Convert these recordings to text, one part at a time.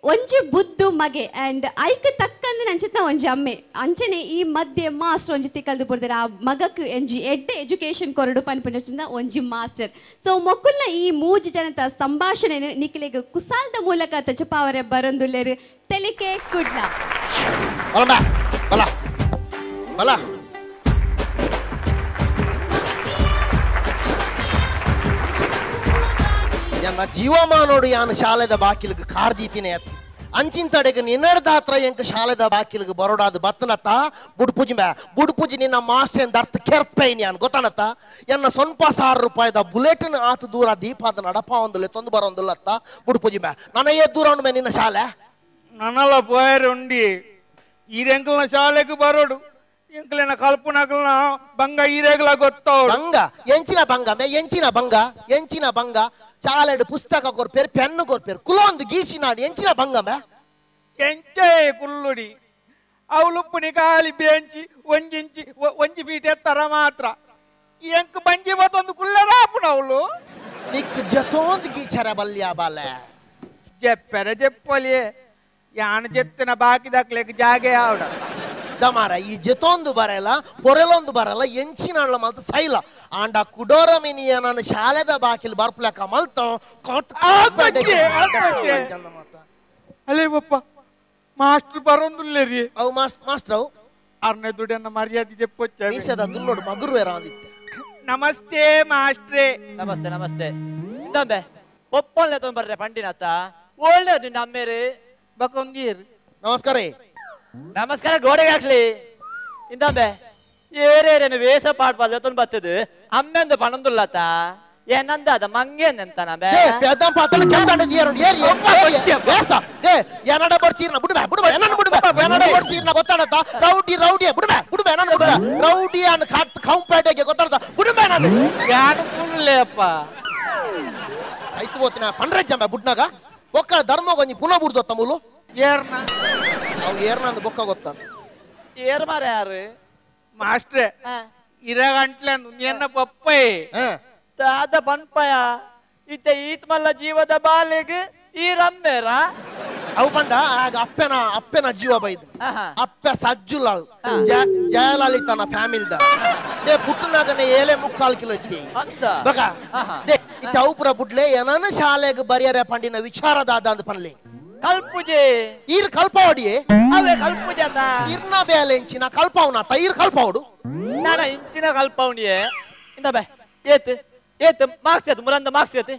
ಒಂಜಿ ಬುದ್ದು ಮಗೆ and hike ತಕ್ಕಂದು ನಂಚಿತ್ನ ಒಂಜಿ ಅಮ್ಮೆ ಅಂಚನೆ ಈ ಮಧ್ಯೆ ಮಾಸ್ಟರ್ ಒಂಜಿ ತಿಕ್ಕಲ್ದು ಬುಡ್ದಾರೆ ಆ ಮಗಕ್ ಎಂಜಿ ಎಡ್ಡೆ ಎಜುಕೇಶನ್ ಕೊರಡು ಪನ್ಪುನ ಒಂಜಿ ಮಾಸ್ಟರ್ ಸೊ ಮೊಕ್ಕುಲ್ನ ಈ ಮೂಜಿ ಜನತ ಸಂಭಾಷಣೆ ನಿಖಿಲೆಗ್ ಕುಸಾಲ್ದ ಮೂಲಕ ತಚಪಾವರೆ ಬರೊಂದುಲ್ಲೆರ್ ತೆಲಿಕೆ ಕುಡ್ಲ ಎನ್ನ ಜೀವಮಾನೋಡು ಯಾನು ಶಾಲೆದ ಬಾಕಿಲಿಗೆ ಕಾರ್ದೀತಿನೇ ಅತ್ತ ಅಂಚಿನ ತಡೆಗೆ ನಿನ್ನಡ್ದ ಹತ್ರ ಎಂಕ ಶಾಲೆದ ಬಾಕಿಲಿಗೆ ಬರೋಡಾದ ಬತ್ತನತ್ತ ಬುಡ್ಪುಜಿ ನಿನ್ನ ಮಾಸ್ಟರ್ ಅರ್ಥ ಕೆರ್ಪೈನಿ ಅನ್ ಗೊತ್ತಾನತ್ತ ಎನ್ನ ಸ್ವಲ್ಪ ₹1,000 ಬುಲೆಟಿನ್ ಆತು ದೂರ ದೀಪಾದ ನಡಪ ಒಂದುಲೆ ತೊಂದು ಬರೋಂದುಲ್ಲತ್ತ ಬುಡ್ಪುಜಿ ನನ್ನ ದೂರ ಉಂಡು ನಿನ್ನ ಶಾಲೆ ನನ್ನಲ್ಲ ಪೋಯರ್ ಉಂಡಿ ಈರೆಂಕಲ್ನ ಶಾಲೆಗೆ ಬರೋಡು ಎಂಕಲಿನ ಕಲ್ಪನಾಕಲ್ನ ಬಂಗ ಈರೆಗ್ಲ ಗೊತ್ತವಡು ಬಂಗ ಎಂಚಿನ ಬಂಗ ಚಾಲೆಡು ಪುಸ್ತಕ ಕೊರ್ಪೇರು ಪೆನ್ನು ಕೊರ್ಪೇರು ಕುಲೊಂದು ಗೀಸಿ ನಾಡು ಎಂಚಿನ ಬಂಗಮೆ ಎಂಚೆ ಪುಲ್ಲುಡಿ ಅವಳುಪ್ಪುನಿ ಕಾಲಿ ಬೆಂಚಿ ಒಂಜಿ ಫೀಟ್ ಎತ್ತರ ಮಾತ್ರ ಎಂಕ್ ಬಂಜಿ ಬತ್ತೊಂದು ಕುಲ್ಲರಾಪುನ ಅವಳು ನಿಕ್ ಜತೊಂದು ಗೀಚರ ಬಲ್ಯ ಬಾಲೆ ಜೆಪ್ಪಲಿಯೇ ಯಾನ ಜೆತ್ತಿನ ಬಾಕಿ ದಕ್ಲೆಕ್ ಜಾಗೆ ಆವಡ ದಮಾರ ಈ ಜತೊಂದು ಬರಲ್ಲ ಪೊರೆಲೊಂದು ಬರಲ್ಲ ಎಂಚಿನ ಮಲ್ತ ಸೈಲ ಆಂಡ ಕುಡೋರ ಮಿನಿಯ ನನ್ನ ಶಾಲೆದ ಬಾಕಿಲ್ ಬರ್ಪ್ಲಕ ಮಲ್ತ ಅಲೇ ಬಪ್ಪ ಮಾಸ್ಟರ್ ಬರೋಂದುಲ್ಲೇರಿ ಅವು ಮಾಸ್ಟರ್ ಅವು ಆರ್ನೇ ದುಡ್ಡನ್ನ ಮರ್ಯಾದೆ ಜೆಪ್ಪೊಚ್ಚ ಮೀಸದ ದುನ್ನೋಡು ಮಗುರು ಏರಾಂದಿತ್ತೆ ನಮಸ್ತೆ ಮಾಸ್ಟ್ರೇ ನಮಸ್ತೆ ಇಂದಂಬೆ ಒಪ್ಪೊಲ್ಲೆ ತೊಂಬರ್ರೆ ಪಂಡಿನತ್ತ ಒಳ್ಳೆ ನಿನ್ನ ಅಮ್ಮೇರಿ ಬಕೊಂದೀರ್ ನಮಸ್ಕಾರ ಗೋಡೆಗೆ ಹಾಕ್ಲಿ ಇಂದಂಬೆ ಏರೇರೇನು ವೇಷ ಪಾಡ್ಬಾರ್ದು ತೊಂದು ಬರ್ತದೆ ಅಮ್ಮೆಂದು ಪಣಂದುಲ್ಲತ್ತ ಏನಂದ ಅದ ಮಂಗೇನಂತ ನಬೆ ಪೆದಂ ಪಾತನ ಕೆಂದಾಡ ದಿಯರು ಏರಿ ವೇಷ ಏನಡ ಬರ್ಚೀರ್ನ ಬಿಡುವೆ ಏನನ ಏನಡ ಬರ್ಚೀರ್ನ ಗೊತ್ತಾಡತ್ತ ರೌಡಿ ಬಿಡುವೆ ಏನನ ರೌಡಿ ಅನ್ ಕಂಪೇಟೆಗೆ ಗೊತ್ತಾಡತ್ತ ಬಿಡುವೆ ನಾನು ಯಾರು ಕೂಡಲೇ ಅಪ್ಪ ಆಯ್ತು ಹೋತಿನ ಪಂಡ್ರೆಜ್ಜಂಬ ಬುಡ್ನಾಗ ಒಕ್ಕಳ ಧರ್ಮ ಗೊಂಜಿ ಪುನಃ ಬುಡ್ದೊತ್ತ ಮೂಲು ಏರ್ನ ಅವು ಏರ್ನ ಅಂದ ಬೊಕ್ಕ ಗೊತ್ತ ಏರ್ ಮಾರ ಯಾರು ಮಾಸ್ಟ್ರೆ ಇರಗಂಟ್ಲೆ ನಿನ್ನ ಪಪ್ಪೈ ತಾದ ಪನ್ಪಯ ಇತ್ತೆ ಈತ್ ಮಲ್ಲ ಜೀವದ ಬಾಲೆಗೆ ಈ ರಮ್ಮೇರ ಅವು ಬಂದ ಆಗ ಅಪ್ಪೆನ ಜೀವ ಬೈದು ಅಪ್ಪೆ ಸಜ್ಜುಲಾಲ್ ಜಯಲಲಿತನ ಫ್ಯಾಮಿಲಿದ ಪುಟ್ಟನಾಗನೆ 7.75 ಕಿಲೋ ಇತ್ತಿ ಬಗ ಇತ್ತೆ ಅವು ಪುರ ಬುಡ್ಲೆ ಏನನ ಶಾಲೆಗೆ ಬರಿಯರೆ ಪಂಡಿನ ವಿಚಾರದಾದ ಅಂದ ಪನ್ಲೆ ಕಲ್ಪುಜೆ ಈರ್ ಕಲ್ಪವಡಿ ಅವೇ ಕಲ್ಪುಜೆ ಅನ್ನ ಇರ್ನ ಬೇಲೆ ಇಂಚಿನ ಕಲ್ಪವನತ್ತ ಈರ್ ಕಲ್ಪವಡು ನಾನ ಇಂಚಿನ ಕಲ್ಪವನಿಯೇ ಇಂದ ಬೇ ಏತ್ ಮಾರ್ಕ್ಸ್ ಏತ್ ಮುರಂದ ಮಾರ್ಕ್ಸ್ ಏತ್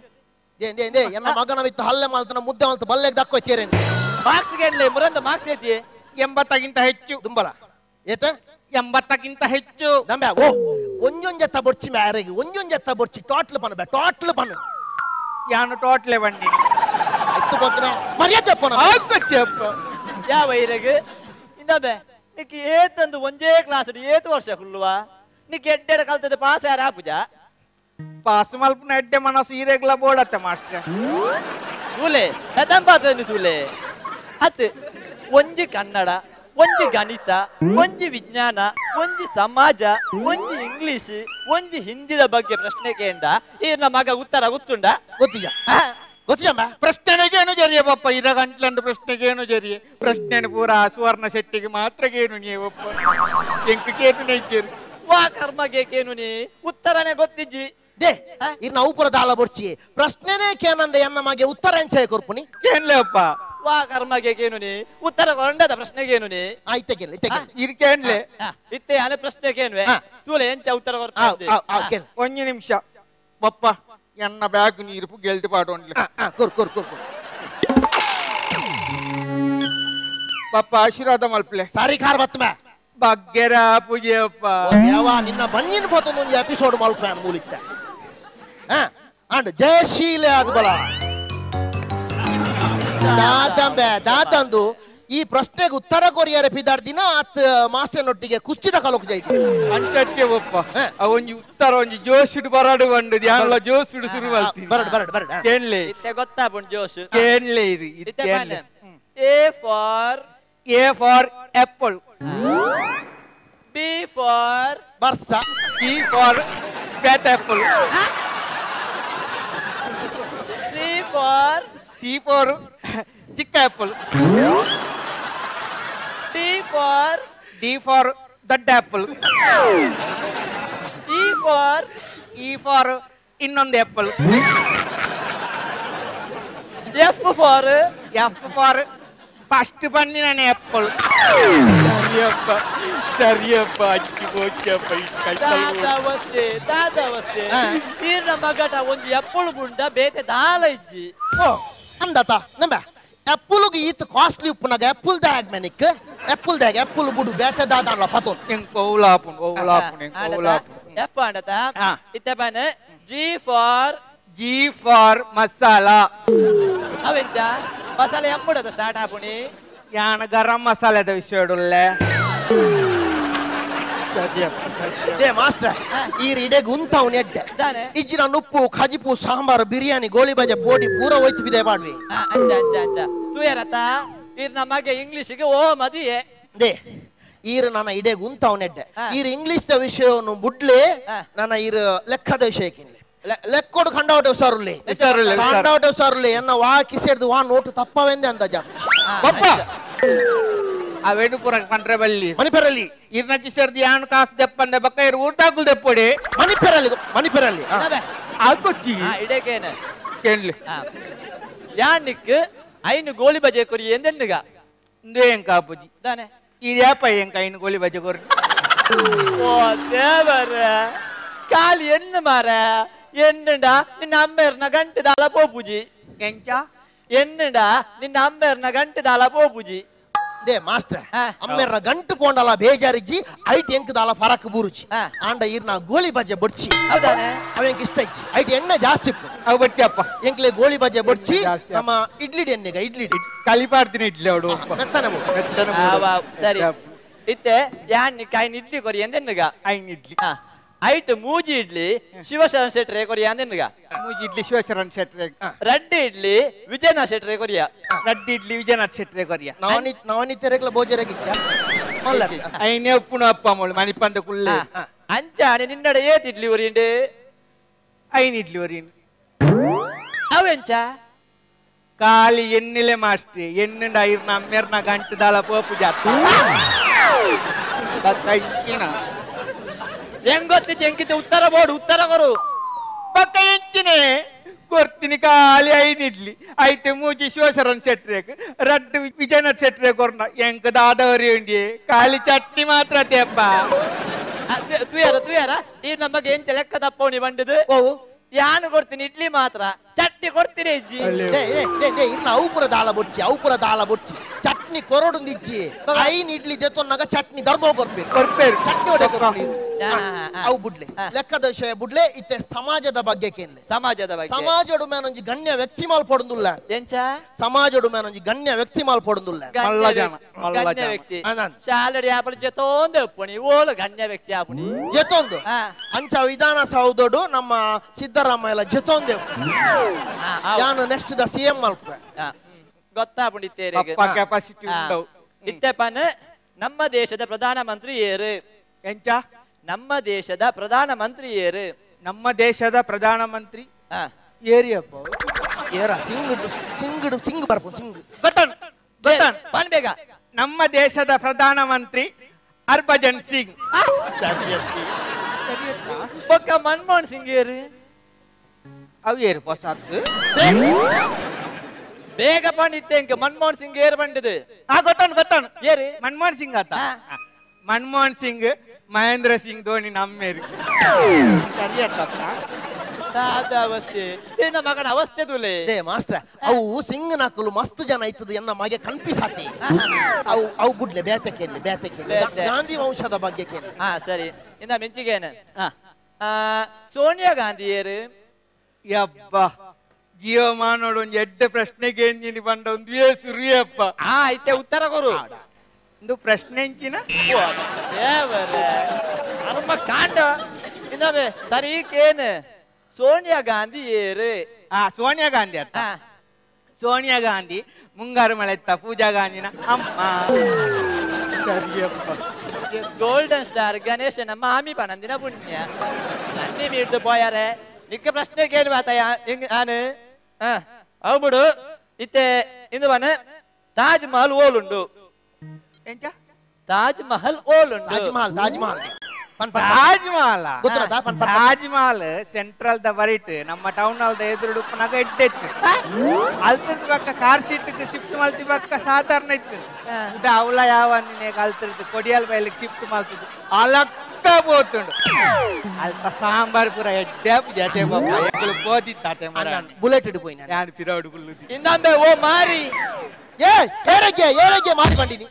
ಎನ್ನ ಮಗನ ವಿತ್ತು ಹಲ್ಲೆ ಮಾಲ್ತನ ಮುದ್ದೆ ಮಾಲ್ತ ಬಲ್ಲೆಗೆ ದಕ್ಕೋಯ್ತೇರೇನು ಮಾರ್ಕ್ಸ್ ಗೆಡ್ಲೆ ಮುರಂದ ಮಾರ್ಕ್ಸ್ ಏತಿ 80ಕ್ಕಿಂತ ಹೆಚ್ಚು ದುಂಬಲ ಏತ 80ಕ್ಕಿಂತ ಹೆಚ್ಚು ದಂಬೆ ಓ ಒಂಜೊಂಜೆತ್ತ ಬೊರ್ಚಿ ಮ್ಯಾರೆಗೆ ಒಂಜೊಂಜೆತ್ತ ಬೊರ್ಚಿ ಟೋಟಲ್ ಪನ್ ಯಾನು ಟೋಟ್ಲೆ ಬಂಡಿ ಆಯ್ತು ಗೊತ್ತಿನ ಮರ್ಯಾದೆ ಪೋನ ಆಗೋಚ್ಚಪ್ಪ ಯಾವ ಇರೆಗೆ ಇಂದ ಬೇ ನಿಕ್ಕೆ ಏತಂದು ಒಂಜೇ ಕ್ಲಾಸ್ ಏತು ವರ್ಷ ಕುಲ್ಲುವ ನಿಕ್ಕೆ ಎಡ್ಡೆಡ ಕಲ್ತದೆ ಪಾಸ್ ಯಾರ ಪೂಜ ಪಾಸ್ ಮಲ್ಪನ ಎಡ್ಡೆ ಮನಸ್ಸು ಈರೆಗ್ಲ ಬೋಡತ್ತೆ ಮಾಸ್ಟ್ರೆ ತೂಲೆ ಹೆದಂಬಾತನಿ ತೂಲೆ ಹತ್ತು ಒಂಜಿ ಕನ್ನಡ ಒಂಜಿ ಗಣಿತ ಒಂಜಿ ವಿಜ್ಞಾನ ಒಂಜಿ ಸಮಾಜ ಒಂಜಿ ಇಂಗ್ಲಿಷ್ ಒಂಜಿ ಹಿಂದಿದ ಬಗ್ಗೆ ಪ್ರಶ್ನೆ ಕೇಂಡ ಈರ್ನ ಮಗ ಉತ್ತರ ಗೊತ್ತುಂಡ ಗೊತ್ತಿಯಮ್ಮ ಪ್ರಶ್ನೆಗೇನು ಜರಿಯ ಪಪ್ಪ ಇರಗಂಟ್ಲಂದು ಪ್ರಶ್ನೆಗೇನು ಜರಿಯೆ ಪ್ರಶ್ನೆ ಪೂರ ಸುವರ್ಣ ಶೆಟ್ಟಿಗೆ ಮಾತ್ರ ಕೇನು ನೀವಪ್ಪ ಎಂಕು ಕೇನು ನೈಕೇರು ವಾ ಕರ್ಮಗೆ ಕೇನು ನೀ ಉತ್ತರನೇ ಗೊತ್ತಿಜ್ಜಿ ಇರ್ನ ಔಪುರ ದಾಲ ಬೊರ್ಚಿ ಪ್ರಶ್ನೆನೇ ಕೇನಂದ ಎನ್ನ ಮಗೆ ಉತ್ತರ ಎಂಚೆ ಕೊರ್ಪುನಿ ಕೇನ್ಲೆ ಅಪ್ಪ ವಾ ಕರ್ಮಗೆ ಕೇನು ನೀ ಉತ್ತರ ಕೊಂಡದ ಪ್ರಶ್ನೆಗೇನು ನೀ ಆಯ್ತೆಗೆಲ್ಲ ಇರ್ಕೇನ್ಲೆ ಇತ್ತೆ ಅನೆ ಪ್ರಶ್ನೆ ಕೇನ್ವೆ ತೂಲೆ ಎಂಚ ಉತ್ತರ ಕೊರ್ಪೆ ಒಂಜಿ ನಿಮಿಷ ಪಪ್ಪ ಎನ್ನ ಬ್ಯಾಗ್ ನೀರು ಗೆಲ್ತಿ ಪಾಟೋಂಡ್ಲೆ ಪಪ್ಪ ಆಶೀರ್ವಾದ ಮಲ್ಪಲೆ ಸಾರಿ ಕಾರ್ ಬತ್ತಮೆ ಬಗ್ಗೆರ ಪೂಜೆಯಪ್ಪ ನಿನ್ನ ಬಂಜಿನ ಪೋತೊಂದು ಒಂದು ಎಪಿಸೋಡ್ ಮಲ್ಪೆ ಮೂಲಿತ್ತೆ ಅಂಡ್ ಜಯಶೀಲೆ ಆದ ಬಲ ದಾದಂಬೆ ದಾದಂದು ಈ ಪ್ರಶ್ನೆಗೆ ಉತ್ತರ ಕೊರಿಯರ ಪಿದಾರ್ದಿನ ಅತ್ ಮಾಸ್ಟರ್ನೊಟ್ಟಿಗೆ ಕುಸ್ತಿದ ಕಲೋಕ್ ಜೈತಿ ಅಂಚಕ್ಕೆ ಒಪ್ಪ ಒಂಜಿ ಉತ್ತರ ಒಂಜಿ ಜೋಶುಡು ಬರಡು ಬಂಡು ಯಾನ್ಲ ಜೋಶುಡು ಶುರು ಮಾಡ್ತೀನಿ ಬರಡ್ ಕೇನ್ಲೆ ಇತ್ತೆ ಗೊತ್ತಾ ಬುಂಡ್ ಜೋಶ್ ಕೇನ್ಲೆ ಇದು ಇತ್ತೆ ಬಾನೆ A for apple, B for ಬರ್ಸ, C for fat apple, C for chick apple, D for dud apple, E for ಇನ್ನೊಂದು apple, F for ಫಸ್ಟ್ ಬನ್ನಿನ ಆಪಲ್. ಸರಿಯಪ್ಪ ಅಕ್ಕಿ ಬೋಚಪ್ಪ ದಾದವಸ್ತೆ ಈರ್ನ ಮಗಟ ಒಂಜಿ ಎಪ್ಪುಳು ಬುಂಡ ಬೇತೆ ದಾಲ ಇಜ್ಜಿ ಅಂದತ ನಂಬ ಎಪ್ಪುಲ್ಗೆ ಈತ್ ಕಾಸ್ಟ್ಲಿ ಉಪ್ಪುನಾಗ ಎಪ್ಪುಲ್ ದಾಗ ಮೆನಿಕ್ ಎಪ್ಪುಲ್ ದಾಗ ಎಪ್ಪುಲ್ ಬುಡು ಬೇತೆ ದಾದಲ್ಲ ಪತೋನ್ ಎಂಕ್ ಓಲಾಪುನ್ ಎಫ್ ಅಂಡತ ಇತ್ತೆ ಬನೆ G for ಮಸಾಲಾ ಅವೆಂಚ ಮಸಾಲೆ ಎಮ್ಮುಡದ ಸ್ಟಾರ್ಟ್ ಆಪುನಿ ಯಾನ ಗರಂ ಮಸಾಲೆದ ವಿಷಯಡುಲ್ಲೆ ದೇ ಮಾಸ್ಟರ್ ಈ ರಿಡೆಗ್ ಉಂತವನ್ ಎಡ್ಡೆ ಇಜ್ಜಿನ ನುಪ್ಪು ಖಜಿಪು ಸಾಂಬಾರು ಬಿರಿಯಾನಿ ಗೋಳಿ ಬಜೆ ಬೋಡಿ ಪೂರ ಹೋಯ್ತು ಬಿದೆ ಮಾಡ್ವಿ ಅಂಚ ತೂಯರತ ಈರ್ ನಮಗೆ ಇಂಗ್ಲಿಷ್ಗೆ ಓ ಮದಿಯೇ ದೇ ಈರು ನನ್ನ ಇಡೆಗ್ ಉಂತವನ್ ಎಡ್ಡೆ ಈರು ಇಂಗ್ಲಿಷ್ ದ ವಿಷಯವನ್ನು ಬುಡ್ಲೆ ನನ್ನ ಈರು ಲೆಕ್ಕದ ವಿಷಯಕ್ಕೆ ಲೆಕ್ಕೋಡು ಕಂಡವಟೆ ಸಾರುಲ್ಲಿ ಎನ್ನ ವಾ ಕಿಸೆಡ್ದು ವಾ ನೋಟು ತಪ್ಪವೆಂದೆ ಅಂದಜ ಅವೇನು ಪುರ ಕಂಡ್ರೆ ಬಲ್ಲಿ ಮಣಿಪೆರಲ್ಲಿ ಇರ್ನ ಕಿಸೆಡ್ದು ಯಾನು ಕಾಸು ದೆಪ್ಪಂದೆ ಬಕ್ಕ ಇರು ಊಟಾಕುಲ್ ದೆಪ್ಪೊಡೆ ಮಣಿಪೆರಲ್ಲಿ ಆಗೊಚ್ಚಿ ಇಡೇಕೇನ ಕೇಳ್ಲಿ ಯಾನಿಕ್ ಐನು ಗೋಳಿ ಬಜೆ ಕೊರಿ ಎಂದೆಂದುಗ ಇಂದೇ ಎಂಕ ಅಪ್ಪುಜಿ ತಾನೆ ಇದ್ಯಾಪ ಎಂಕ ಐನು ಗೋಳಿ ಬಜೆ ಕೊರಿ ಓ ದೇವರ ಕಾಲಿ ಎನ್ನು ಮಾರ ಎನ್ನುಂಡ ನಿನ್ನ ಅಮ್ಮೇರ್ನ ಗಂಟೆ ದಾಲ ಪೋಪುಜಿ ಎಂಚ ಎನ್ನುಂಡ ನಿನ್ನ ಅಮ್ಮೇರ್ನ ಗಂಟೆ ದಾಲ ಪೋಪುಜಿ ದೇ ಮಾಸ್ಟರ್ ಅಮ್ಮೆರ ಗಂಟು ಕೊಂಡಲ ಬೇಜಾರಿಜ್ಜಿ ಐಟ್ ಎಂಕದಾಲ ಫರಕ್ ಬೂರುಚಿ ಆಂಡ ಇರ್ನ ಗೋಳಿ ಬಜೆ ಬಡ್ಚಿ ಹೌದಾನೆ ಅವೆಂಕ್ ಇಷ್ಟ ಇಜ್ಜಿ ಐಟ್ ಎಣ್ಣೆ ಜಾಸ್ತಿ ಅವು ಬಚ್ಚಪ್ಪ ಎಂಕ್ಲೆ ಗೋಳಿ ಬಜೆ ಬಡ್ಚಿ ನಮ್ಮ ಇಡ್ಲಿ ಎಣ್ಣೆಗ ಇಡ್ಲಿ ಕಲಿಪಾಡ್ತೀನಿ ಇಡ್ಲಿ ಅವಡು ಮೆತ್ತನೆ ಸರಿ ಇತ್ತೆ ಯಾನ್ ಕಾಯಿನ ಇಡ್ಲಿ ಕೊರಿ ಎಂದೆನ್ನುಗ ಐನ್ ಇಡ್ಲಿ ಐಟ್ ಮೂಜಿ ಇಡ್ಲಿ ಶಿವಶರಣ ಶೆಟ್ರೆ ಕೊರಿಯ ಅಂದೆನ್ನುಗ ಮೂಜಿ ಇಡ್ಲಿ ಶಿವಶರಣ ಶೆಟ್ರೆ ರಡ್ಡಿ ಇಡ್ಲಿ ವಿಜಯನಾಥ್ ಶೆಟ್ರೆ ಕೊರಿಯ ರಡ್ಡಿ ಇಡ್ಲಿ ವಿಜಯನಾಥ್ ಶೆಟ್ರೆ ಕೊರಿಯ ನವನಿತ್ಯರೆಗ್ಲ ಬೋಜರೆಗಿತ್ತ ಐನೇ ಉಪ್ಪುನು ಅಪ್ಪ ಮೊಳು ಮಣಿಪಂದ ಕುಳ್ಳೆ ಅಂಚಾಣೆ ನಿನ್ನಡೆ ಏತ್ ಇಡ್ಲಿ ಒರಿಯಂಡೆ ಐನ್ ಇಡ್ಲಿ ಒರಿಯನ್ ಅವೆಂಚ ಕಾಲಿ ಎಣ್ಣಿಲೆ ಮಾಸ್ಟ್ರಿ ಎಣ್ಣುಂಡ ಐರ್ನ ಅಮ್ಮೆರ್ನ ಗಂಟು ದಾಲ ಪೋಪು ಜಾತ ಹೆಂಗೊತ್ತಿ ಚೆಂಕಿತೆ ಉತ್ತರ ಬೋರ್ಡ್ ಉತ್ತರ ಕೊರು ಪಕ್ಕ ಹೆಚ್ಚಿನೇ ಕೊರ್ತೀನಿ ಕಾಲಿ ಐನ್ ಇಡ್ಲಿ ಐಟೆ ಮೂಜಿ ಶಿವಶರಣ ಶೆಟ್ರೇಕ್ ರಡ್ಡು ವಿಜಯನಾಥ್ ಶೆಟ್ರೆ ಕೊರ್ನ ಎಂಕ ದಾದವರಿ ಉಂಡಿ ಕಾಲಿ ಚಟ್ನಿ ಮಾತ್ರ ತೆಪ್ಪ ತುಯಾರ ಈ ನಮಗೆ ಎಂಚ ಲೆಕ್ಕ ತಪ್ಪವನಿ ಬಂಡದು ಯಾನು ಕೊಡ್ತೀನಿ ಇಡ್ಲಿ ಮಾತ್ರ ಚಟ್ನಿ ಕೊಡ್ತೀನಿ ಅಜ್ಜಿ ಇರ್ನ ಔಪುರ ದಾಲ ಬೊಡ್ಚಿ ಚಟ್ನಿ ಕೊರಡುಂದಿಜ್ಜಿ ಐನ್ ಇಡ್ಲಿ ದೆತ್ತೊನ್ನಾಗ ಚಟ್ನಿ ಧರ್ಮ ಕೊರ್ಪೇರು ಚಟ್ನಿ ಹೊಡೆ ಅವು ಬುಡ್ಲೆ ಲೆಕ್ಕದ ವಿಷಯ ಬುಡ್ಲೆ ಇತ್ತೆ ಸಮಾಜದ ಬಗ್ಗೆ ಕೇನ್ಲೆ ಸಮಾಜಡು ಮೇನೊಂಜಿ ಗಣ್ಯ ವ್ಯಕ್ತಿ ಮಾಲ್ ಪೊಡುಂದುಲ್ಲ ಎಂಚ ಸಮಾಜಡು ಮೇನೊಂಜಿ ಗಣ್ಯ ವ್ಯಕ್ತಿ ಮಾಲ್ ಪೊಡುಂದುಲ್ಲ ಗಣ್ಯ ವ್ಯಕ್ತಿ ಶಾಲಡಿ ಆಪುನಿ ಜೆತೊಂದು ಅಪ್ಪುನಿ ಓಲು ಗಣ್ಯ ವ್ಯಕ್ತಿ ಆಪುನಿ ಜೆತೊಂದು ಅಂಚ ವಿಧಾನಸೌಧಡು ನಮ್ಮ ಸಿದ್ದರಾಮಯ್ಯ ಜೆತೊಂದೆ ನಾನು ನೆಕ್ಸ್ಟ್ ದ ಸಿಎಂ ಮಲ್ಪ ಗೊತ್ತಾಪುಂಡಿತ್ತೇರಿ ಕೆಪಾಸಿಟಿ ಉಂಟು ಇತ್ತೆಪ್ಪನ ನಮ್ಮ ದೇಶದ ಪ್ರಧಾನಮಂತ್ರಿ ಏರು ಎಂಚ ನಮ್ಮ ದೇಶದ ಪ್ರಧಾನಮಂತ್ರಿ ಏರು ನಮ್ಮ ದೇಶದ ಪ್ರಧಾನಮಂತ್ರಿ ಏರಿಯಪ್ಪ ಏರ ಸಿಂಗ್ ಬರ್ಪು ಸಿಂಗ್ ಬನ್ ಬೇಗ ನಮ್ಮ ದೇಶದ ಪ್ರಧಾನಮಂತ್ರಿ ಹರ್ಭಜನ್ ಸಿಂಗ್ ಬೊಕ್ಕ ಮನಮೋಹನ್ ಸಿಂಗ್ ಏರು ಅವು ಏರು ಹೊಸತ್ತು ಬೇಗ ಬಂದಿತ್ತೆ ಇಂಕ ಮನಮೋಹನ್ ಸಿಂಗ್ ಏರು ಬಂದಿದೆ ಗೊತ್ತಾನು ಏರಿ ಮನಮೋಹನ್ ಸಿಂಗ್ ಆತ ಮನಮೋಹನ್ ಸಿಂಗ್ ಮಹೇಂದ್ರ ಸಿಂಗ್ ಧೋನಿ ನಮ್ಮೇರಿ ಅವಸ್ಥೆ ಏನ ಮಗನ ಅವಸ್ಥೆ ತುಲೆ ಮಾಸ್ಟರ್ ಅವು ಸಿಂಗ್ ನಕಲು ಮಸ್ತ್ ಜನ ಇತ್ತದ ಎನ್ನ ಮಗೆ ಕನ್ಪಿಸಾತಿ ಅವು ಬುಡ್ಲೆ ಬೇತೆ ಗಾಂಧಿ ವಂಶದ ಬಗ್ಗೆ ಕೇಳಿ ಸರಿ ಇನ್ನ ಮೆಂಚಿಗೇನ ಸೋನಿಯಾ ಗಾಂಧಿ ಏರು ಯಬ್ಬ ಜೀವಮಾನೋಡು ಒಂದು ಎಡ್ಡ ಪ್ರಶ್ನೆಗೆ ಎಂಜಿನಿ ಬಂಡ ಒಂದು ಸುರಿಯಪ್ಪ ಐತೆ ಉತ್ತರ ಕೊರು ಒಂದು ಪ್ರಶ್ನೆ ಎಂಚಿನ ದೇವರೇ ಅರ್ಮ ಕಾಂಡ ಇನ್ನವೇ ಸರಿ ಕೇನು ಸೋನಿಯಾ ಗಾಂಧಿ ಏರು ಸೋನಿಯಾ ಗಾಂಧಿ ಅತ್ತ ಸೋನಿಯಾ ಗಾಂಧಿ ಮುಂಗಾರು ಮಳೆ ಎತ್ತ ಪೂಜಾ ಗಾಂಧಿನ ಅಮ್ಮ ಸರಿಯಪ್ಪ ಗೋಲ್ಡನ್ ಸ್ಟಾರ್ ಗಣೇಶನ ಮಾಮಿ ಪನಂದಿನ ಪುಣ್ಯ ನನ್ನಿ ಮೀಡ್ದು ಪೋಯಾರೆ ನಿಕ್ಕ ಪ್ರಶ್ನೆ ಕೇಳಿ ಮಾತಾಯ ನಾನು ಅವು ಬಿಡು ಇತ್ತೆ ಇಂದು ಬನ ತಾಜ್ ಮಹಲ್ ಓಲುಂಡು ಎಂಚ ತಾಜ್ ಮಹಲ್ ಓಲುಂಡು ತಾಜ್ ಮಹಲ್ ತಾಜ್ ಮಹಲ್ ಗೊತ್ತದ ತಾಜ್ ಮಹಲ್ ಸೆಂಟ್ರಲ್ ದ ಬರಿಟ್ ನಮ್ಮ ಟೌನ್ ಅಲ್ದ ಎದುರು ಪುನಗ ಎಡ್ಡೆತ್ತು ಅಲ್ತಿರ್ದು ಪಕ್ಕ ಕಾರ್ ಸೀಟ್ ಶಿಫ್ಟ್ ಮಲ್ತಿ ಪಕ್ಕ ಸಾಧಾರಣ ಇತ್ತು ಊಟ ಅವಲ ಯಾವ ಅಂದಿನ ಅಲ್ತಿರ್ದು ಕೊಡಿಯಲ್ ಬೈಲಿಗೆ ಶಿಫ್ಟ್ ಮಲ್ತಿದ್ದು ಅಲಕ್ಕ ಬೋತುಂಡು ಅಲ್ಪ ಸಾಂಬಾರ್ ಪೂರ ಎಡ್ಡೆ ಜತೆ ಬಾಬಾ ಬೋದಿತ್ತಾತೆ ಬುಲೆಟ್ ಇಡ್ಬೋಯ್ ನಾನು ಪಿರೌಡ್ ಗುಳ್ಳುದಿ ಇನ್ನೊಂಬೆ ಓ ಮಾರಿ ಏರಗೆ ಮಾಡಿ ಬಂದಿನಿ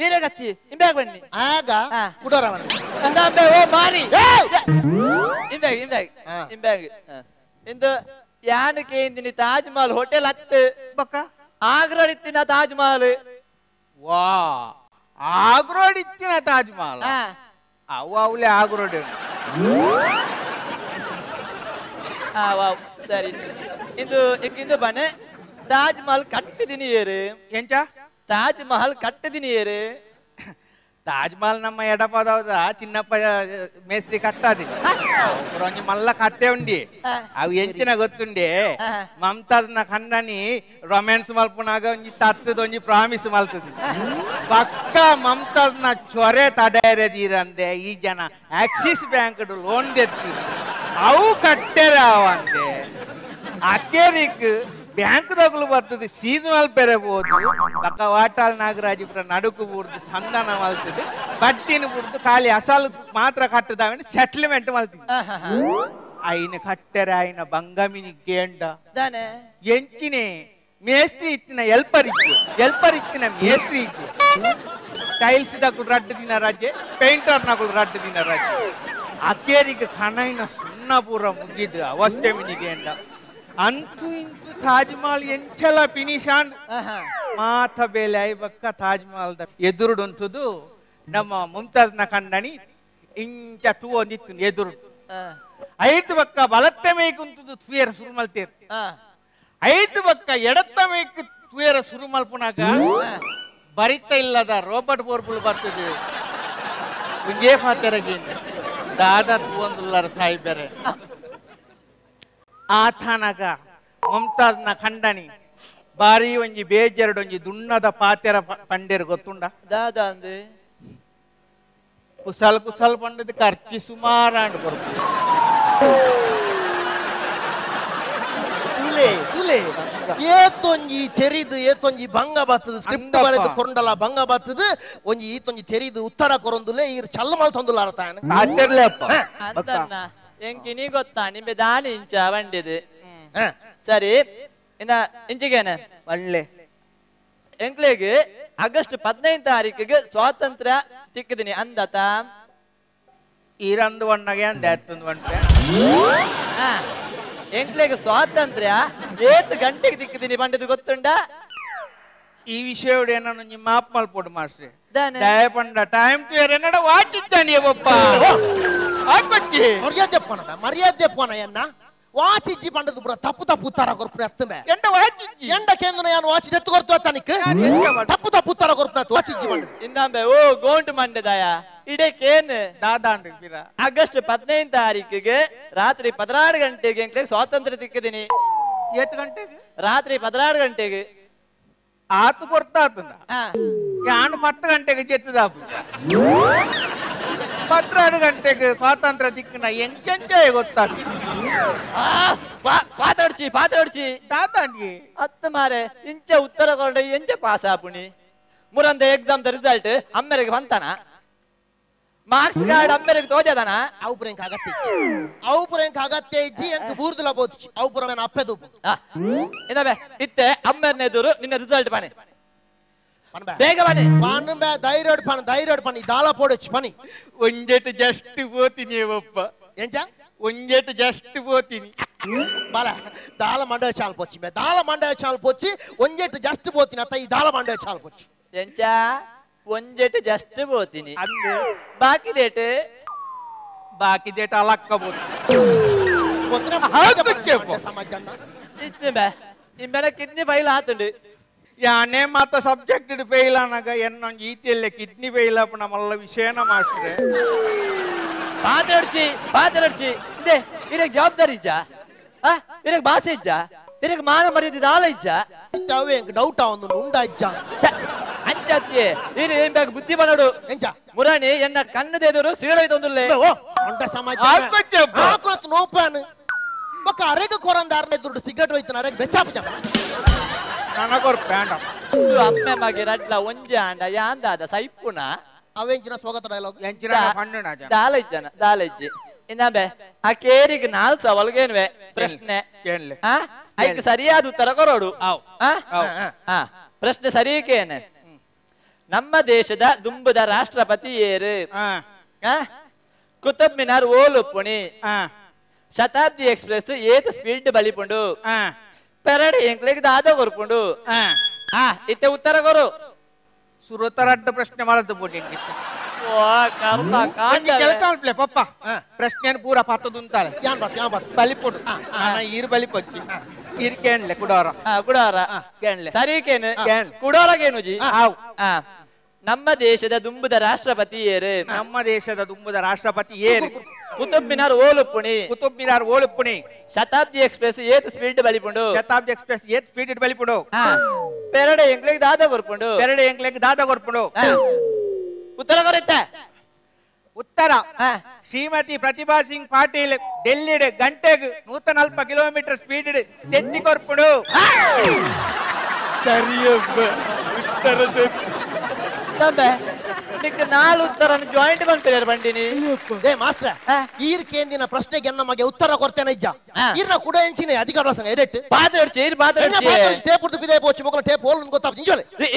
ಈರೆಗತ್ತಿ ಇಂಬ್ಯಾಗ ಬನ್ನಿ ಆಗ ಕುಡೋರವನ ಇನ್ನೊಂಬೆ ಓ ಮಾರಿ ಇಂಬ್ಯಾಗ ಇಂದು ಯಾನಕ್ಕೆ ಇಂದಿನಿ ತಾಜ್ ಮಹಲ್ ಹೋಟೆಲ್ ಹತ್ತು ಬಕ್ಕ ಆಗ್ರಡಿತ್ತಿನ ತಾಜ್ ಮಹಲ್ ವಾ ಆಗ್ರೋಡ್ ಇತ್ತಿನ ತಾಜ್ ಮಹಲ್ ಅವು ಅವಲೆ ಆಗ್ರೋಡ್ ವಾವ್ ಸರಿ ಇಂದು ಇಂದು ಬನ್ನೆ ತಾಜ್ ಮಹಲ್ ಕಟ್ಟಿದಿನಿ ಏರು ಎಂಚ ತಾಜ್ ಮಹಲ್ ಕಟ್ಟಿದಿನಿ ಏರು ತಾಜ್ ಮಹಲ್ ನಮ್ಮ ಎಡಪದವದ ಚಿನ್ನಪ್ಪ ಮೇಸ್ತ್ರಿ ಕಟ್ಟಾದಿ ಒಂಜಿ ಮಲ್ಲ ಕತ್ತೆ ಉಂಡಿ ಅವು ಎಂಚಿನ ಗೊತ್ತುಂಡಿ ಮಮತಾಜ್ ನ ಕಣ್ಣನಿ ರೊಮ್ಯಾನ್ಸ್ ಮಲ್ಪುನಾಗ ಒಂಜಿ ತತ್ತದ ಒಂಜಿ ಪ್ರಾಮಿಸ್ ಮಲ್ತದ ಪಕ್ಕ ಮಮತಾಜ್ ನ ಚೊರೆ ತಡೆಯರದಿರಂದೆ ಈ ಜನ ಆಕ್ಸಿಸ್ ಬ್ಯಾಂಕ್ ಲೋನ್ ತೆತ್ತು ಅವು ಕಟ್ಟೆರ ಅವಂದೆ ಅಕ್ಕೇರಿಕ್ ಬ್ಯಾಂಕ್ ದಾಗಲು ಬರ್ತದೆ ಸೀಸನಲ್ ಪೆರಬಹುದು ಪಕ್ಕ ವಾಟಾಲ್ ನಾಗರಾಜಪುರ ನಡುಕು ಬುರ್ದು ಸಂಧಾನ ಮಲ್ತದೆ ಬಟ್ಟಿನ ಬುರ್ದು ಖಾಲಿ ಅಸಲು ಮಾತ್ರ ಕಟ್ಟದಾವೆ ಸೆಟ್ಲ್ಮೆಂಟ್ ಮಲ್ತಿದ್ದೆ ಐನ ಕಟ್ಟೆರೆ ಐನ ಬಂಗಮಿನಿ ಗೇಂಡ ಎಂಚಿನೆ ಮೇಸ್ತ್ರಿ ಇತ್ತಿನ ಎಲ್ಪರ್ ಇತ್ತಿನ ಮೇಸ್ತ್ರಿ ಇತ್ತು ಟೈಲ್ಸ್ ದಾಕು ರಡ್ಡು ದಿನ ರಜೆ ಪೇಂಟರ್ ನಕಲು ರಡ್ಡು ದಿನ ರಜೆ ಅಕ್ಕೇರಿಗೆ ಕಣೈನ ಸುಣ್ಣ ಪೂರ ಮುಗಿದು ಅವಸ್ಥೆ ಮಿನಿಗೇಂಡ ಅಂತೂ ಇಂತೂ ತಾಜ್ ಮಹಲ್ ಎಂಚಲ ಪಿನಿಶಾಂಡ್ ಮಾತ ಬೇಲೆ ಐಬಕ್ಕ ತಾಜ್ ಮಹಲ್ ಎದುರುಡುಂತದು ನಮ್ಮ ಮುಮ್ತಾಜ್ ನ ಕಂಡನಿ ಇಂಚ ತೂ ಒಂದಿತ್ತು ಎದುರು ಐದು ಬಕ್ಕ ಬಲತ್ತೆ ಮೇಯ್ಕುಂತದು ತುಯರ ಸುರುಮಲ್ತೇರ್ ಐದು ಬಕ್ಕ ಎಡತ್ತ ಮೇಯ್ಕು ತುಯರ ಸುರುಮಲ್ಪುನಾಗ ಬರಿತ ಇಲ್ಲದ ರೋಬರ್ಟ್ ಬೋರ್ಬುಲ್ ಬರ್ತದೆ ಉಂಜೇ ಫಾತೆರಗೇನು ದಾದಾ ತೂವೊಂದುಲ್ಲಾರ ಸಾಯಿಬೇರೆ ಆತನಗ ಮುಮ್ತಾಜ್ ನ ಖಂಡನಿ ಬಾರಿ ಒಂಜಿ ಬೇಜೆರಡು ಒಂಜಿ ದುಣ್ಣದ ಪಾತೆರ ಪಂಡೇರು ಗೊತ್ತುಂಡ ದಾದಾ ಅಂದೆ ಕುಸಲ್ ಕುಸಲ್ ಪಂಡದ ಖರ್ಚಿ ಸುಮಾರಾಂಡ್ ಬರ್ಬೋದು ತುಲೆ ಏತೊಂಜಿ ತೆರಿದು ಏತೊಂಜಿ ಭಂಗ ಬರ್ತದ ಸ್ಕ್ರಿಪ್ಟ್ ಬರೆದು ಕೊಂಡಲ ಭಂಗ ಬರ್ತದ ಒಂಜಿ ಈತೊಂಜಿ ತೆರಿದು ಉತ್ತರ ಕೊರೊಂದುಲೆ ಈರ್ ಚಲ್ಲ ಮಲ್ತೊಂದುಲಾರ ತಾನ ಅಂತನ್ನ ಎಂಕಿನಿ ಗೊತ್ತಾ ನಿಂಬೆ ದಾನಿ ಇಂಚ ಬಂಡಿದು ಸರಿ ಇನ್ನ ಇಂಚಿಗೇನೆ ಒಳ್ಳೆ ಎಂಕ್ಲೆಗೆ ಆಗಸ್ಟ್ 15 ತಾರೀಕಿಗೆ ಸ್ವಾತಂತ್ರ್ಯ ತಿಕ್ಕಿದಿನಿ ಅಂದತ ಈರಂದು ಒಣ್ಣಗೆ ಅಂದೆ ಹತ್ತೊಂದು ಗಂಟೆ ಎಂಕ್ಲೆಗೆ ಸ್ವಾತಂತ್ರ್ಯ 7 ಗಂಟೆಗೆ ತಿಕ್ಕಿದಿನಿ ಬಂಡಿದು ಗೊತ್ತುಂಡ ಈ ವಿಷಯ ಏನೋ ನಿಮ್ಮ ಮಾಪ್ ಮಲ್ಪೋಡು ಮಾಸ್ಟ್ರೆ ದಯ ಪಂಡ ಟೈಮ್ ತು ಏನಡ ವಾಚಿದ್ದಾನೆ ಒಬ್ಬ ಆಕೊಚ್ಚಿ ಮರ್ಯಾದೆ ಪೋನ ಎನ್ನ ವಾಚಿಜ್ಜಿ ಪಂಡದು ಪುರ ತಪ್ಪು ಉತ್ತರ ಕೊರ್ಪುರ ಅರ್ಥಮೆ ಎಂಡ ವಾಚಿಜ್ಜಿ ಎಂಡ ಕೇಂದ್ರ ಯಾನು ವಾಚಿ ಎತ್ತು ಕೊರ್ತು ತನಿಕ್ ತಪ್ಪು ಉತ್ತರ ಕೊರ್ಪುರ ವಾಚಿಜ್ಜಿ ಪಂಡದು ಇನ್ನೊಮ್ಮೆ ಓ ಗೋಂಟು ಮಂಡದಾಯ ಇಡೇಕೇನು ದಾದಾಂಡ್ರಿ ಪಿರ ಆಗಸ್ಟ್ 15 ತಾರೀಕಿಗೆ ರಾತ್ರಿ 16 ಗಂಟೆಗೆ ಎಂಕ್ಲೆಗೆ ಸ್ವಾತಂತ್ರ್ಯ ತಿಕ್ಕಿದಿನಿ 7 ಗಂಟೆಗೆ ರಾತ್ರಿ 16 ಗಂಟೆಗೆ ಆತು ಕೊರ್ತಾತಂದ ಯಾನು 10 ಗಂಟೆಗೆ ಚೆತ್ತದಾಪು 12 ಗಂಟೆಗೆ ಸ್ವಾತಂತ್ರ್ಯ ದಿಕ್ಕಿನ ಎಂಕೆಂಚ ಗೊತ್ತಾಗ್ತಿ ಪಾತಾಡ್ಚಿ ದಾದಾಂಡ್ಗಿ ಅತ್ತ ಮಾರೆ ಇಂಚ ಉತ್ತರ ಕೊರಡ ಎಂಚ ಪಾಸ್ ಆಪುಣಿ ಮುರಂದ ಎಕ್ಸಾಮ್ ದ ರಿಸಲ್ಟ್ ಅಮ್ಮೆರೆಗೆ ಬಂತಾನ ಮಾರ್ಕ್ಸ್ ಕಾರ್ಡ್ ಅಮ್ಮೆರೆಗೆ ತೋಜದಾನ ಅವುಪುರಂಕ ಅಗತ್ಯ ಇಜ್ಜಿ ಎಂಕ್ ಬೂರ್ದುಲ ಬೋದ್ಚಿ ಅವುಪುರಮೇನ ಅಪ್ಪೆದು ಇನ್ನಬೆ ಇತ್ತೆ ಅಮ್ಮೆರ್ನ ಎದುರು ನಿನ್ನ ರಿಸಲ್ಟ್ ಬನೆ ಬೇಗ ಬನೆ ಪಾನುಂಬೆ ಧೈರ್ಯ ಪನಿ ದಾಲ ಪೋಡಚ್ಚಿ ಪನಿ ಒಂಜೆಟ್ ಜಸ್ಟ್ ಪೋತೀನಿ ಒಪ್ಪ ಎಂಚ ಒಂಜೆಟ್ ಜಸ್ಟ್ ಪೋತೀನಿ ಬಾಲ ದಾಲ ಮಂಡ ಚಾಲ್ ಪೊಚ್ಚಿ ಬೇ ದಾಲ ಮಂಡ ಚಾಲ್ ಪೊಚ್ಚಿ ಒಂಜೆಟ್ ಜಸ್ಟ್ ಬೋತಿನ ಅತ್ತ ಈ ದಾಲ ಮಂಡ ಚಾಲ್ ಪೊಚ್ಚಿ ಎಂಚ ಒಂಜೆಟ್ ಜಸ್ಟ್ ಬೋತಿನಿ ಅಂದು ಬಾಕಿ ದೇಟ ಅಲಕ್ಕಬಹುದು ಸಮಾಜನ್ನ ಇಚ್ಚೆ ಬೇ ಇಮ್ಮೆಲೆ ಕಿಡ್ನಿ ಫೈಲ್ ಆತುಂಡು ಯಾನೇ ಮಾತ ಸಬ್ಜೆಕ್ಟ್ ಫೇಲ್ ಆನಾಗ ಎನ್ನೊಂದು ಈತಿಯಲ್ಲೇ ಕಿಡ್ನಿ ಫೇಲ್ ಅಪ್ಪ ನಮ್ಮಲ್ಲ ವಿಷಯನ ಮಾಸ್ಟ್ರೆ ಪಾತ್ರಡ್ಚಿ ಇದೆ ಇರಕ್ ಜವಾಬ್ದಾರಿ ಇಜ್ಜ ಇರಕ್ ಭಾಷೆ ಇಜ್ಜ ಇರಕ್ ಮಾನ ಮರ್ಯಾದೆ ಆಲ ಇಜ್ಜ ಅವೇ ಡೌಟ್ ಒಂದು ಉಂಡ ಇಜ್ಜ ಅಂಚತ್ತಿ ಇದು ಏನ್ ಬೇಕು ಬುದ್ಧಿ ಬನ್ನೋಡು ಎಂಚ ಮುರಾಣಿ ಎನ್ನ ಕಣ್ಣು ದೇದವರು ಸೀಳೋಯ್ತೊಂದುಲ್ಲೆ ಓ ಉಂಡ ಸಮಾಜ ಹಾಕೊಳತ್ ನೋಪಾನು ಬೊಕ್ಕ ಅರೆಗ ಕೊರಂದಾರ್ನೆ ದುಡ್ಡು ಸಿಗರೇಟ್ ಹೋಯ್ತಾನ ಅರೆಗ ಬೆಚ್ಚಾಪ ನನಗೊರ್ ಪ್ಯಾಂಡ ಅಮ್ಮೆ ಮಗೆ ರಡ್ಲ ಒಂಜೆ ಆಂಡ ಯಾಂದಾದ ಸೈಪುನ ಅವೆಂಚಿನ ಸ್ವಾಗತ ಡೈಲಾಗ್ ಎಂಚಿನ ಪಣ್ಣುನ ದಾಲಜ್ಜಿ ಇನ್ನಬೆ ಆ ಕೇರಿಗೆ ನಾಲ್ ಸವಲ್ಗೇನ್ವೆ ಪ್ರಶ್ನೆ ಕೇಳಲೆ ಐಕ್ ಸರಿಯಾದ ಉತ್ತರ ಕೊರೋಡು ಪ್ರಶ್ನೆ ಸರಿಯೇನೆ ನಮ್ಮ ದೇಶದ ದುಂಬುದ ರಾಷ್ಟ್ರಪತಿ ಏರು ಕುತುಬ್ ಮಿನಾರ್ ಓಲುಪ್ಪುಣಿ ಶತಾಬ್ದಿ ಎಕ್ಸ್ಪ್ರೆಸ್ ಏತ್ ಸ್ಪೀಡ್ ಬಲಿಪುಂಡು ಪೆರಡ್ ಎಂಕ್ಲೆಗ್ ದಾದ ಕೊರ್ಪುಂಡು ಇತ್ತೆ ಉತ್ತರ ಕೊರು ಸುರತರಡ್ಡ ಪ್ರಶ್ನೆ ಮಾಡದ್ದು ಬೋಟಿ ಕೆಲಸ ಮಾಡ್ಲೆ ಪಪ್ಪ ಪ್ರಶ್ನೆ ಪೂರ ಪತ್ತದು ಅಂತಾಳೆ ಬಲಿಪುಡು ಈರು ಬಲಿಪಚ್ಚಿ ಈರು ಕೇಳಲೆ ಕುಡಾರ ಕೇಳಲೆ ಸರಿ ಕೇನು ಕುಡಾರ ಕೇನುಜಿ ನಮ್ಮ ದೇಶದ ದುಂಬುದ ರಾಷ್ಟ್ರಪತಿ ಏರು ನಮ್ಮ ದೇಶದ ದುಂಬುದ ರಾಷ್ಟ್ರಪತಿ ಏರು ಕುತುಬ್ ಮಿನಾರ್ ಓಲುಪ್ಪುಣಿ ಶತಾಬ್ದಿ ಎಕ್ಸ್ಪ್ರೆಸ್ ಏತ್ ಸ್ಪೀಡ್ ಬಲಿಪುಂಡು ಪೆರಡೆ ಎಂಕ್ಲೆಗ್ ದಾದ ಕೊರ್ಪುಂಡು ಉತ್ತರ ಕೊರತ್ತೆ ಉತ್ತರ ಶ್ರೀಮತಿ ಪ್ರತಿಭಾ ಸಿಂಗ್ ಪಾಟೀಲ್ ಡೆಲ್ಲಿಡ್ ಗಂಟೆಗ್ 140 ಕಿಲೋಮೀಟರ್ ಸ್ಪೀಡ್ ತೆತ್ತಿ ಕೊರ್ಪುಂಡು ನಾಲ್ ಉತ್ತರ ಜಾಯಿಂಟ್ ಬಂದ್ಬಿಡ್ಯಾರ ಬಂಡಿನಿ ಏ ಮಾಸ್ಟ್ರ ಈರ್ ಕೇಂದಿನ ಪ್ರಶ್ನೆಗೆ ನಮಗೆ ಉತ್ತರ ಕೊಡ್ತೇನೆ ಇಜ್ಜ ಈರ್ನ ಕೂಡ ಎಂಚಿನ ಅಧಿಕಾರ ಸಂಗ ಎಡೆಟ್ ಪಾತ್ರಡ್ಚಿ ಟೇಪ್ ಉಡ್ದು ಬಿದೆ ಪೋಚಿ ಮಕ್ಕಳ ಟೇಪ್ ಹೋಲ್ ಗೊತ್ತಾಗ್ತದೆ ನಿಜವೇ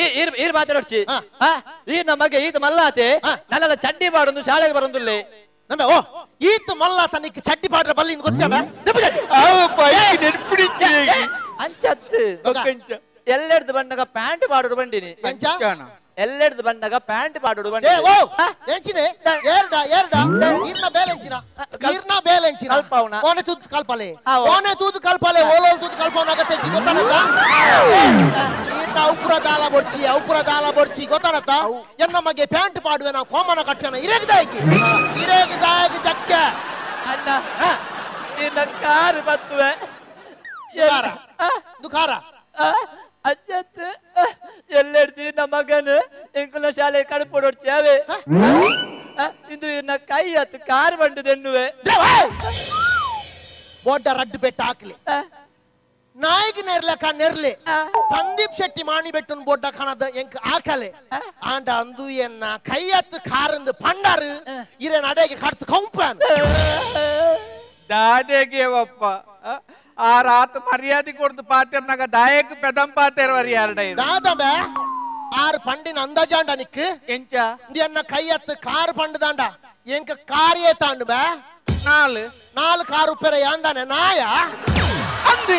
ಈರ್ ಪಾತ್ರಡ್ಚಿ ಈರ್ ನಮಗೆ ಈತ ಮಲ್ಲಾತೆ ನಲ್ಲ ಚಡ್ಡಿ ಬಾಡೊಂದು ಶಾಲೆಗೆ ಬರೊಂದುಲ್ಲೆ ನಮ್ಮೆ ಓ ಈತ ಮಲ್ಲಾತ ನಿಕ್ ಚಡ್ಡಿ ಬಾಡ್ರ ಬಲ್ಲಿ ಗೊತ್ತಾಗ ಅಂಚತ್ತು ಎಲ್ಲೆಡ್ದು ಬಂದಾಗ ಪ್ಯಾಂಟ್ ಬಾಡೋಡು ಬಂಡಿನಿ ಎಲ್ಲೆಡ್ದು ಬಂದಾಗ ಪ್ಯಾಂಟ್ ಬಾಡೋಡು ಬಂಡಿ ಎಂಚಿನೆ ಈರ್ನ ಬೇಲೆಂಚಿನ ಓನೆ ತೂದು ಕಲ್ಪಲೆ ಓಲೋಲ್ ತೂದು ಕಲ್ಪವನ ಅಗತ್ಯ ಗೊತ್ತಾನತ್ತ ಈರ್ನ ಔಪುರ ದಾಲ ಬೊಡ್ಚಿ ಗೊತ್ತಾನತ್ತ ಎನ್ನ ಮಗೆ ಪ್ಯಾಂಟ್ ಪಾಡುವೆ ನಾವು ಕೋಮನ ಕಟ್ಟಣ ಇರೇಗ ದಾಯಕ ಜಕ್ಕೆ ಅಣ್ಣ ಇನ್ನ ಕಾರು ಬತ್ತುವೆ ದುಖಾರ ಅಜ್ಜತ್ ಎಲ್ಲೆಡ್ದಿ ನಮ್ಮ ಮಗನು ಎಂಕುಲ ಶಾಲೆ ಕಡುಪೊಡೋಡ್ಚೇವೆ ಇಂದು ಇನ್ನ ಕೈ ಹತ್ತು ಕಾರ್ ಬಂಡುದೆನ್ನುವೆ ಬೋಡ್ಡ ರಡ್ಡು ಬೆಟ್ಟ ಹಾಕ್ಲಿ ನಾಯಿಗೆ ನೆರ್ಲೆ ಸಂದೀಪ್ ಶೆಟ್ಟಿ ಮಾಣಿ ಬೆಟ್ಟನ್ ಬೋಡ್ಡ ಕಾಣದ ಎಂಕ್ ಹಾಕಲೆ ಆಂಡ ಅಂದು ಎನ್ನ ಕೈ ಹತ್ತು ಕಾರಂದು ಪಂಡಾರು ಇರೆ ನಡೆಗೆ ಕಡ್ತು ಕಂಪನ್ ದಾದೆಗೆ ಒಪ್ಪ ಆ ರಾತ್ ಮರ್ಯಾದೆ ಕೊಡ್ದು ಪಾತಿರ್ನಾಗ ದಾಯಕ್ ಪೆದಂ ಪಾತಿರ್ ಮರ್ಯಾದೆ ದಾದಬೆ ಆರು ಪಂಡಿನ ಅಂದಾಜಾಂಡ ನಿಕ್ ಎಂಚ ಎನ್ನ ಕೈ ಹತ್ತು ಕಾರು ಪಂಡದಾಂಡ ಎಂಕ ಕಾರಿಯೇ ತಾಂಡು ಬೇ 4 ಕಾರು ಪೆರ ಯಾಂದಾನೆ ನಾಯ ಅಂದು